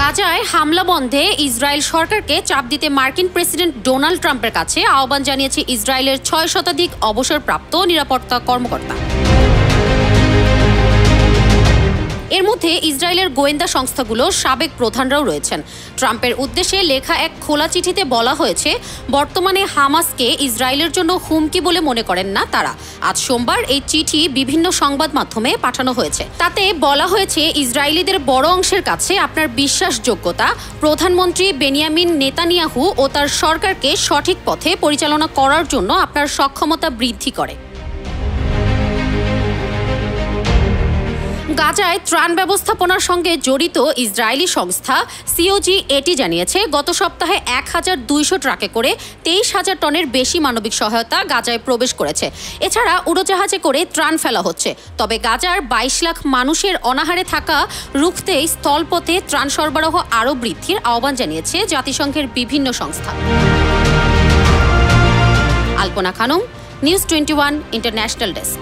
গাজায় হামলা বন্ধে ইসরায়েল সরকারকে চাপ দিতে মার্কিন প্রেসিডেন্ট ডোনাল্ড ট্রাম্পের কাছে আহ্বান জানিয়েছে ইসরায়েলের ৬ শতাধিক অবসরপ্রাপ্ত নিরাপত্তা কর্মকর্তা। এর মধ্যে ইসরায়েলের গোয়েন্দা সংস্থাগুলোর সাবেক প্রধানরাও রয়েছেন। ট্রাম্পের উদ্দেশ্যে লেখা এক খোলা চিঠিতে বলা হয়েছে, বর্তমানে হামাসকে ইসরায়েলের জন্য হুমকি বলে মনে করেন না তারা। আজ সোমবার এই চিঠি বিভিন্ন সংবাদ মাধ্যমে পাঠানো হয়েছে। তাতে বলা হয়েছে, ইসরায়েলিদের বড় অংশের কাছে আপনার বিশ্বাসযোগ্যতা প্রধানমন্ত্রী বেনিয়ামিন নেতানিয়াহু ও তার সরকারকে সঠিক পথে পরিচালনা করার জন্য আপনার সক্ষমতা বৃদ্ধি করে। গাজায় ত্রাণ ব্যবস্থাপনার সঙ্গে জড়িত ইসরায়েলি সংস্থা সিওজি এটি জানিয়েছে, গত সপ্তাহে ১,২০০ ট্রাকে করে ২৩,০০০ টনের বেশি মানবিক সহায়তা গাজায় প্রবেশ করেছে। এছাড়া উড়োজাহাজে করে ত্রাণ ফেলা হচ্ছে। তবে গাজার ২২ লাখ মানুষের অনাহারে থাকা রুখতেই স্থলপথে ত্রাণ সরবরাহ আরও বৃদ্ধির আহ্বান জানিয়েছে জাতিসংঘের বিভিন্ন সংস্থা। আলপনা খানম, নিউজ 21 ইন্টারন্যাশনাল ডেস্ক।